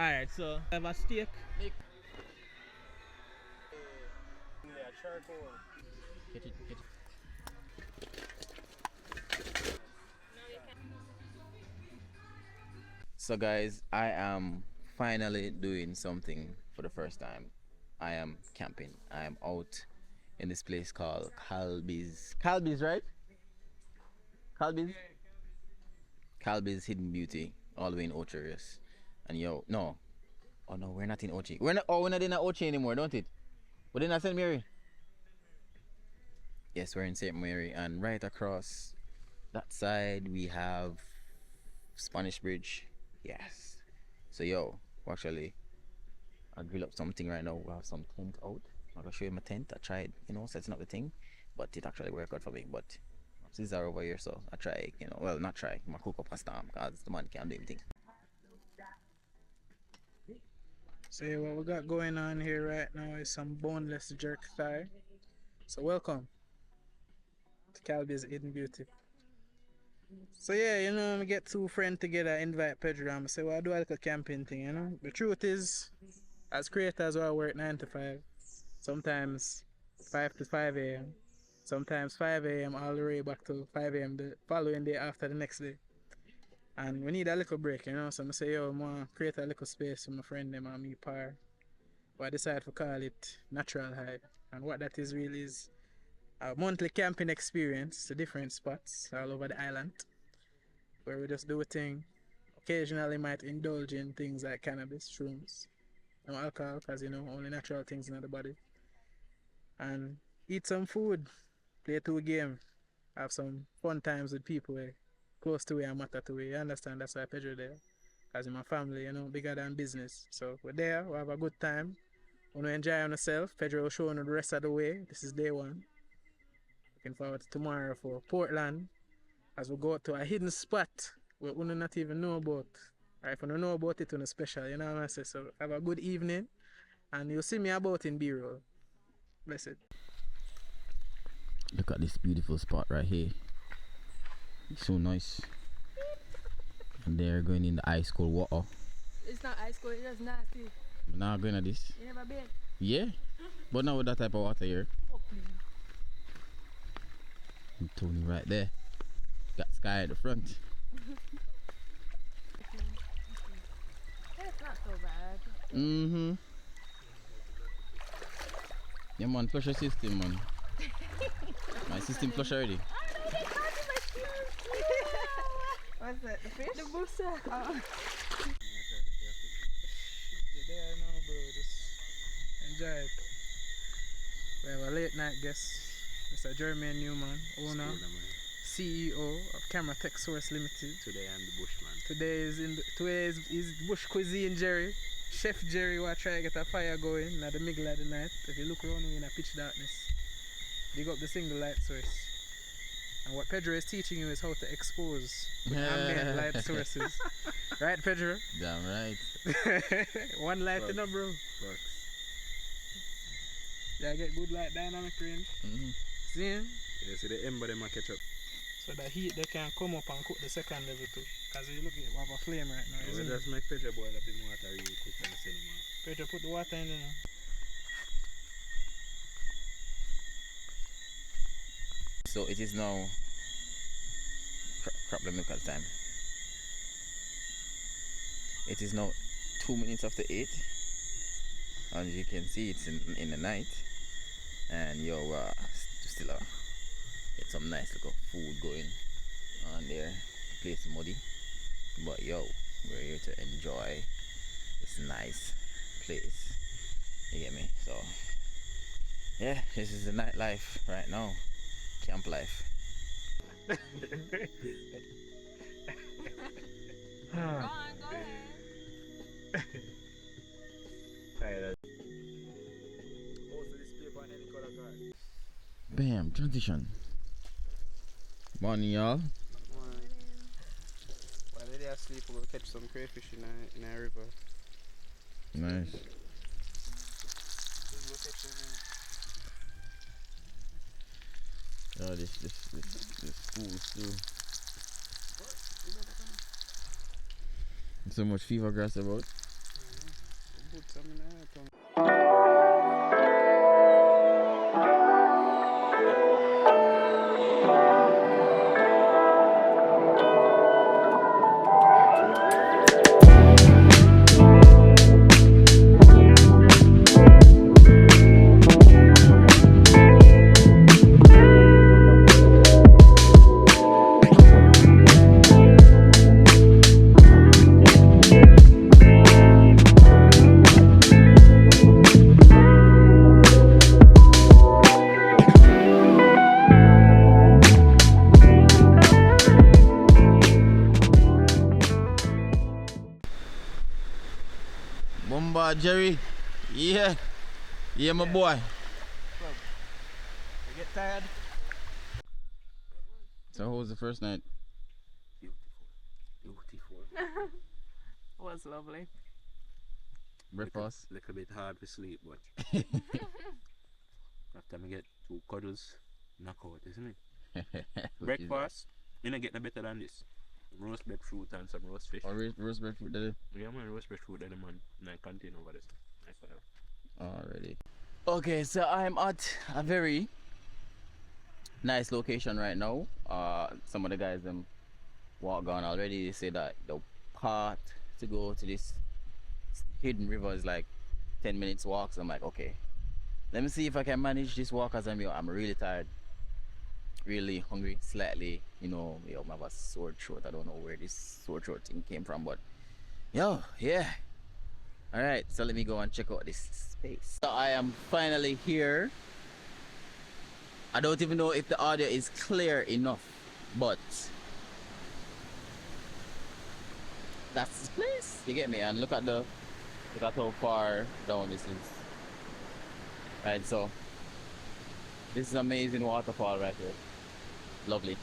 Alright, so I have a steak. Yeah, charcoal. Get it. So guys, I am finally doing something for the first time. I am camping. I am out in this place called Calby's, right? Calby's Hidden Beauty, all the way in Ocho. And yo, no. Oh no, we're not in Ochi. We're not in Ochi anymore, don't it? We're in St. Mary. Yes, we're in St. Mary, and right across that side we have Spanish Bridge. Yes. So yo, I'll grill up something right now. We have some tent out. I'm gonna show you my tent. I tried, setting up the thing, but it actually worked out for me. But these are over here, so I try, well, not try. I'm gonna cook up a storm because the man can't do anything. So yeah, what we got going on here right now is some boneless jerk thigh. So welcome to Calby's Hidden Beauty. So yeah, I get two friends together, invite Pedro, and I say, well, I do a little camping thing, The truth is, as creators, I work 9 to 5, sometimes 5 to 5 a.m., sometimes 5 a.m. all the way back to 5 a.m. the following day after the next day. And we need a little break, So I say, yo, I'm gonna create a little space for my friend them and me par. But I decided to call it Natural High. And what that is really is a monthly camping experience to different spots all over the island, where we just do a thing. Occasionally might indulge in things like cannabis, shrooms, no alcohol, because only natural things in the body. And eat some food, play 2 games, have some fun times with people close to where and matter to where. You understand? That's why Pedro there. Because in my family, bigger than business. So we're there, we have a good time. We want to enjoy ourselves. Pedro will show you the rest of the way. This is day 1. Looking forward to tomorrow for Portland, as we go to a hidden spot where we not even know about. Or if you don't know about it, it's special, you know what I say? So have a good evening, and you'll see me about in B-roll. Blessed. Look at this beautiful spot right here. It's so nice. And they're going in the ice cold water. It's not ice cold, it's just nasty. Now going at this. You never been? Yeah, but not with that type of water here. Oh, please. And Tony right there. Got Sky at the front. It's not so bad. Yeah man, flush your system, man. My system flush already. What's that? The fish? The booster. You're there now, bro. Just enjoy it. We have a late night guest, Mr. Jermaine Newman, owner, CEO of Camera Tech Source Limited. Today I'm the bushman. Today is bush cuisine Jerry. Chef Jerry will try to get a fire going in the middle of the night. If you look around in a pitch darkness, dig up the single light source. And what Pedro is teaching you is how to expose with ambient light sources. Right, Pedro? Damn right. One light in a bro. Works. Yeah, I get good light dynamic range. See? Yeah, see the ember them a catch up. So the heat they can come up and cook the second level too. Because you look at it, we have a flame right now. We just make Pedro boil up in water really quick and send him out. Pedro, put the water in there. So it is now crap, let me look at the time. It is now 2 minutes after 8. As you can see, it's in the night. And yo, still get some nice little food going on there. The place is muddy, but yo, we're here to enjoy this nice place. You get me? So yeah, this is the nightlife right now. Camp life. Go on, go ahead. Also this paper on any color card. Bam, transition. Morning, y'all. While they're asleep, we'll catch some crayfish in a river. Nice. Oh, this food too. So much fever grass about. put some in there, Tom. Bomba Jerry. Yeah. Yeah, my boy. You get tired? So how was the first night? Beautiful. Was lovely. Breakfast? Little bit hard to sleep, but after I get 2 cuddles, knock out, isn't it? Breakfast, you know, get no better than this. Roast breadfruit and some roast fish. Or roast breadfruit, did it? Yeah, man, roast breadfruit, then man, and I continue over this. Nice for now. Already. Okay, so I'm at a very nice location right now. Some of the guys them walk on already. They say that the path to go to this hidden river is like 10 minutes walk. So I'm like, okay, let me see if I can manage this walk, as I'm really tired, really hungry, slightly, you know, I have a sore throat. I don't know where this sore throat thing came from, but yeah. Alright, so let me go and check out this space. So I am finally here. I don't even know if the audio is clear enough, but that's this place. You get me? And look at how far down this is. Right, so this is amazing waterfall right here. Lovely.